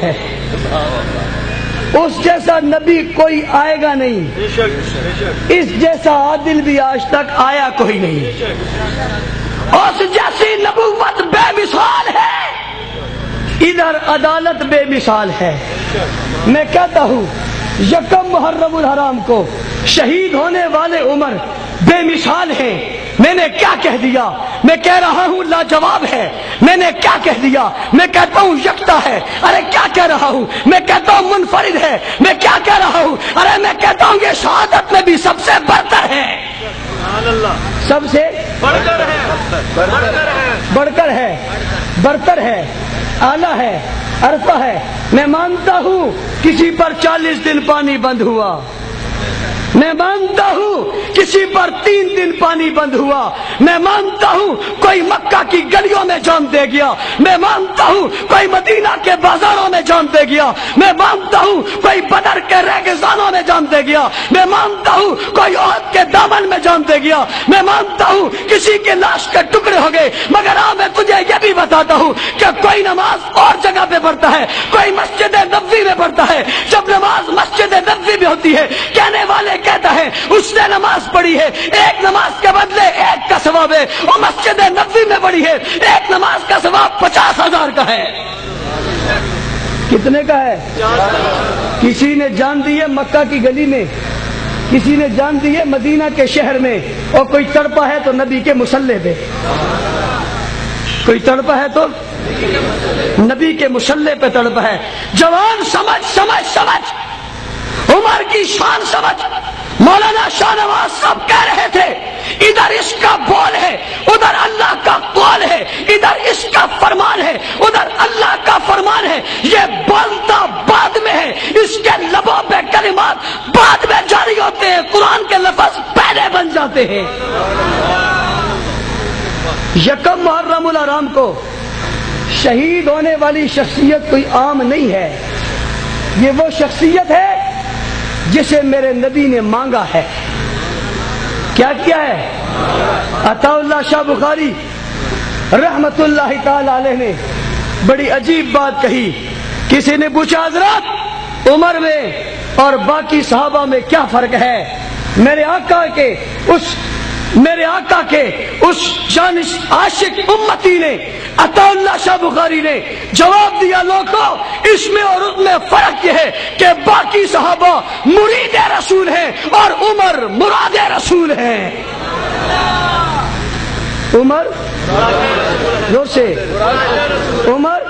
ہے، اس جیسا نبی کوئی آئے گا نہیں، اس جیسا عادل بھی آج تک آیا کوئی نہیں، اس جیسی نبوت بے مثال ہے، ادھر عدالت بے مثال ہے۔ میں کہتا ہوں یکم محرم الحرام کو شہید ہونے والے عمر بے مثال ہیں۔ میں نے کیا کہہ دیا؟ میں کہہ رہا ہوں لاجواب ہے۔ میں نے کیا کہہ دیا؟ میں کہتا ہوں یکتا ہے۔ ارے کیا کہہ رہا ہوں؟ میں کہتا ہوں منفرد ہے۔ میں کیا کہہ رہا ہوں؟ ارے میں کہتا ہوں یہ شہادت میں بھی سب سے برتر ہے، سب سے بڑھ کر ہے، برتر ہے، اعلیٰ ہے، عرفہ ہے۔ میں مانتا ہوں کسی پر 40 دن پانی بند ہوا، میں مانتا ہوں کسی پر 3 دن پانی بند ہوا، میں مانتا ہوں کوئی مکہ کی گلیوں میں جان دے گیا، میں مانتا ہوں کوئی مدینہ کے بازاروں میں جان دے گیا، میں مانتا ہوں کوئی بدر کے ریگستانوں میں جان دے گیا، میں مانتا ہوں کوئی احد کے دامن میں جان دے گیا، میں مانتا ہوں کسی کے لاش کے ٹکڑے ہو گئے، مگر میں تجھے یہ بھی بتاتا ہوں کہ کوئی نماز اور جگہ پہ پڑھتا ہے، کوئی مسجد نبوی میں پڑھتا ہے۔ جب نماز مسجد نبوی میں ہوتی ہے، کہنے والے کہتا ہے اس نے نماز پڑھی ہے، ایک نماز کے بدلے ایک کا ثواب ہے، اور مسجد نبوی میں پڑھی ہے، ایک نماز کا ثواب 50,000 کا ہے۔ کتنے کا ہے؟ کسی نے جان دی ہے مکہ کی گلی میں، کسی نے جان دی ہے مدینہ کے شہر میں، اور کوئی تڑپا ہے تو نبی کے مصلی پہ، کوئی تڑپا ہے تو نبی کے مصلی پہ تڑپا ہے۔ جوان سمجھ سمجھ سمجھ، عمر کی شان سمجھ۔ مولانا شاہ نواز صاحب کہہ رہے تھے ادھر اس کا بول ہے، ادھر اللہ کا قول ہے، ادھر اس کا فرمان ہے، ادھر اللہ کا فرمان ہے۔ یہ بولتا بعد میں ہے، اس کے لبوں پہ کلمات بعد میں جاری ہوتے ہیں، قرآن کے لفظ پہلے بن جاتے ہیں۔ یکم محرم الحرام کو شہید ہونے والی شخصیت کوئی عام نہیں ہے، یہ وہ شخصیت ہے جسے میرے نبی نے مانگا ہے۔ کیا کیا ہے؟ عطا اللہ شاہ بخاری رحمت اللہ تعالی علیہ نے بڑی عجیب بات کہی۔ کسی نے پوچھا حضرت عمر میں اور باقی صحابہ میں کیا فرق ہے؟ میرے آقا کے اس جانش عاشق امتی نے عطا اللہ شاہ بخاری نے جواب دیا، لوگوں اس میں اور اس میں فرق یہ ہے کہ باقی صحابہ مرید رسول ہیں اور عمر مراد رسول ہیں۔ عمر زور سے، عمر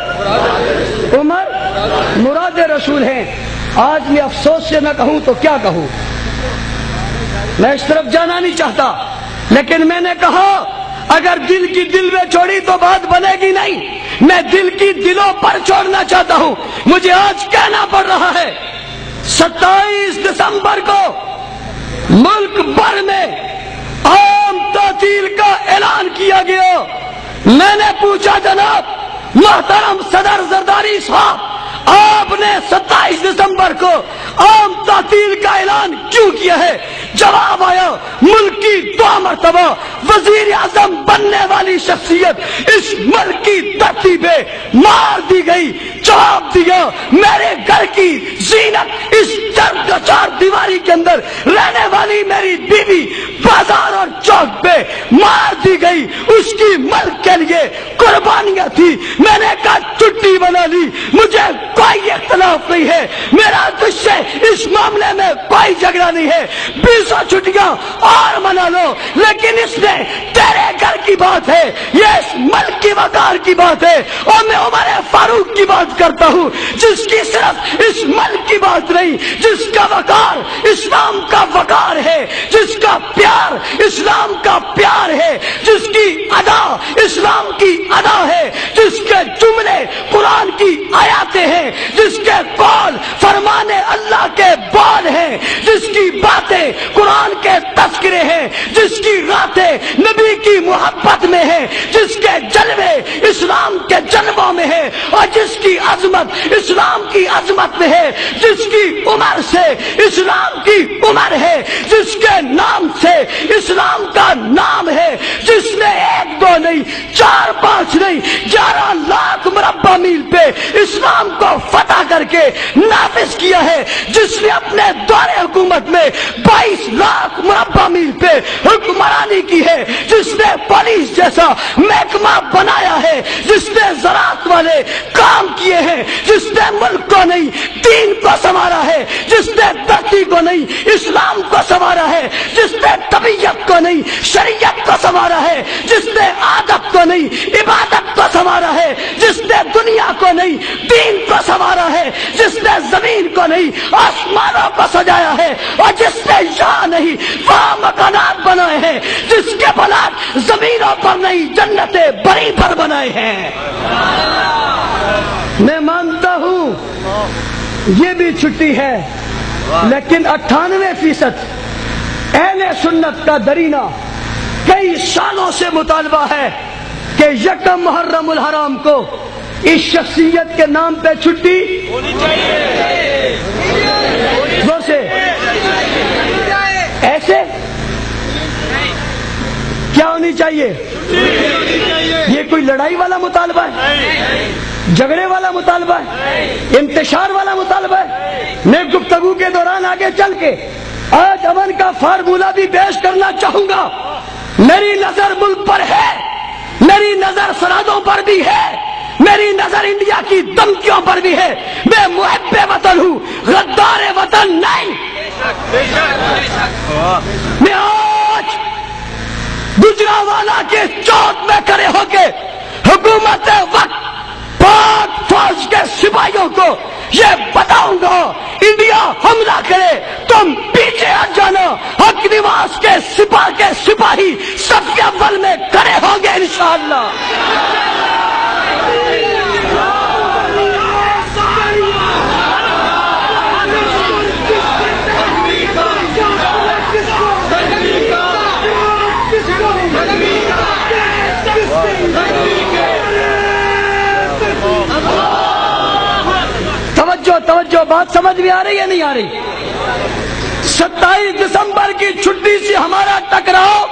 مراد رسول ہیں۔ آج میں افسوس سے نہ کہوں تو کیا کہوں، میں اس طرف جانا نہیں چاہتا، لیکن میں نے کہا اگر دل کی دل میں چھوڑی تو بات بنے گی نہیں، میں دل کی دلوں پر چھوڑنا چاہتا ہوں۔ مجھے آج کہنا پڑ رہا ہے 27 دسمبر کو ملک بھر میں عام تعطیل کا اعلان کیا گیا۔ میں نے پوچھا جناب محترم صدر زرداری صاحب، آپ نے 27 دسمبر کو عام تعطیل کا اعلان کیوں کیا ہے؟ جواب آیا ملک کی 2 مرتبہ وزیر اعظم بننے والی شخصیت اس ملک کی دھرتی پہ مار دی گئی۔ جواب دیا میرے گھر کی زینت، اس چار دیواری کے اندر رہنے والی میری بیوی بازار اور چوک پہ مار دی گئی، اس کی ملک کے لیے قربانیاں تھی۔ میں نے کہا چھٹی بنا لی، مجھے کوئی اختلاف نہیں ہے، میرا تجھ سے اس معاملے میں کوئی جھگڑا نہیں ہے، 20 چھٹیاں اور منا لو، لیکن اس نے تیرے گھر کی بات ہے، یہ اس ملک کی وقار کی بات ہے، اور میں عمر فاروق کی بات کرتا ہوں جس کی صرف اس ملک کی بات نہیں، جس کا وقار اسلام کا وقار ہے، جس کا پیار اسلام کا پیار ہے، جس کی ادا اسلام کی ادا ہے، جس کے جملے قرآن کی آیاتیں ہیں، جس کے قول فرمان اللہ کے بول ہیں، جس کی باتیں قرآن کے تذکرے ہیں، جس کی راتیں نبی کی محبت میں ہیں، جس کے جلوے اسلام اسلام کے جلووں میں ہے اور جس کی عظمت اسلام کی عظمت میں ہے، جس کی عمر سے اسلام کی عمر ہے، جس کے نام سے اسلام کا نام ہے، جس نے 1 2 نہیں 4 5 نہیں 11 لاکھ مربع میل پہ اسلام کو فتح کر کے نافذ کیا ہے، جس نے اپنے دور حکومت میں 22 لاکھ مربع میل پہ حکمرانی کی ہے، جس نے پولیس جیسا محکمہ بنایا ہے، جس نے زراعت والے کام کیے ہیں، جس نے ملک کو نہیں دین کو سنوارا ہے، جس نے دھرتی کو نہیں اسلام کو سنوارا ہے، جس نے طبیعت کو نہیں شریعت کو سنوارا ہے، جس نے عادت کو نہیں عبادت کو سنوارا ہے، جس نے دنیا کو نہیں دین کو سنوارا ہے، جس نے زمین کو نہیں آسمانوں کو سجایا ہے، اور جس نے یہاں نہیں وہاں مکانات بنائے ہیں، جس کے پلاٹ زمینوں پر نہیں جنتیں بڑی پر بنائے ہیں۔ میں مانتا ہوں یہ بھی چھٹی ہے، لیکن 98% اہل سنت کا درینہ کئی سالوں سے مطالبہ ہے کہ 1 محرم الحرام کو اس شخصیت کے نام پہ چھٹی ہونی چاہیے۔ زور سے ایسے کیا ہونی چاہیے؟ یہ کوئی لڑائی والا مطالبہ ہے؟ جھگڑے والا مطالبہ ہے؟ انتشار والا مطالبہ ہے؟ میں گفتگو کے دوران آگے چل کے آج امن کا فارمولہ بھی پیش کرنا چاہوں گا۔ میری نظر ملک پر ہے، میری نظر سرحدوں پر بھی ہے، میری نظر انڈیا کی دھمکیوں پر بھی ہے۔ میں محب وطن ہوں، غدار وطن نہیں۔ میں آج گجرانوالہ کے چوک میں کھڑے ہو کے حکومت وقت پاک فوج کے سپاہیوں کو یہ بتاؤں گا، انڈیا حملہ کرے تم پیچھے ہٹ جانا، حق نواز کے سپاہ کے سپاہی صف اول میں کھڑے ہوں گے انشاءاللہ۔ توجہ بات سمجھ میں آ رہی ہے نہیں آ رہی؟ 27 دسمبر کی چھٹی سے ہمارا ٹکراؤ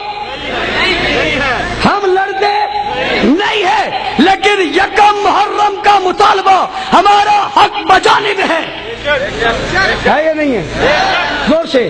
ہم لڑتے نہیں ہے، لیکن 1 محرم کا مطالبہ ہمارا حق بجانب ہے یا نہیں ہے؟ زور سے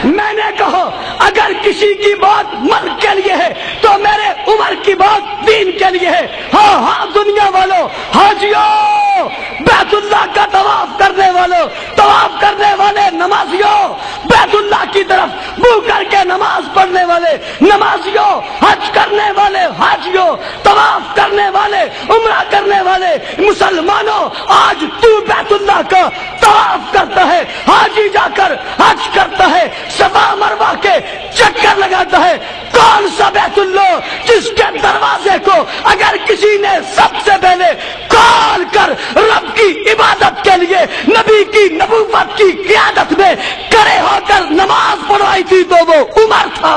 میں نے کہا اگر کسی کی بات ملک کے لیے ہے تو میرے عمر کی بات دین کے لیے ہے۔ ہاں ہاں دنیا والوں، حاجیوں، بیت اللہ کا طواف کرنے والوں، طواف کرنے والے نمازیوں، بیت اللہ کی طرف منہ کر کے نماز پڑھنے والے نمازیوں، حج کرنے والے حاجیوں، طواف کرنے والے عمرہ کرنے والے مسلمانوں، آج تو بیت اللہ کا طواف کرتا ہے، حاجی جا کر حج کرتا ہے، صفا مروہ کے چکر لگاتا ہے، کون سا بیت اللہ جس کے دروازے کو اگر کسی نے سب سے پہلے کھول کر رب کی عبادت کے لیے نبی کی نبوت کی قیادت میں کھڑے ہو کر نماز پڑھوائی تھی تو وہ عمر تھا۔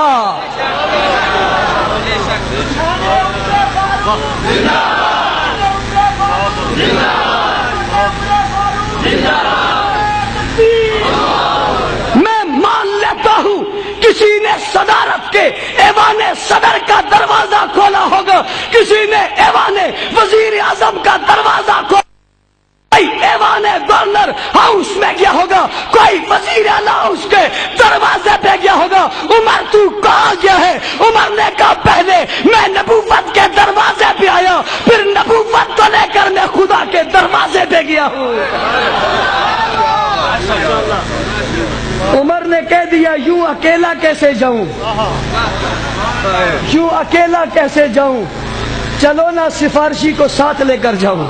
میں مان لیتا ہوں کسی نے صدارت کے ایوان صدر کا دروازہ کھولا ہوگا، کسی نے ایوان وزیر اعظم کا دروازہ کھولا، کوئی ایوان گورنر ہاؤس میں گیا ہوگا، کوئی وزیر اعلیٰ ہاؤس کے دروازے پہ گیا ہوگا۔ عمر تو کہاں گیا ہے؟ عمر نے کہا پہلے میں نبوت کے دروازے پہ آیا، پھر نبوت کو لے کر میں خدا کے دروازے پہ گیا ہوں۔ عمر نے کہہ دیا یوں اکیلا کیسے جاؤں، یوں اکیلا کیسے جاؤں، چلو نا سفارشی کو ساتھ لے کر جاؤں۔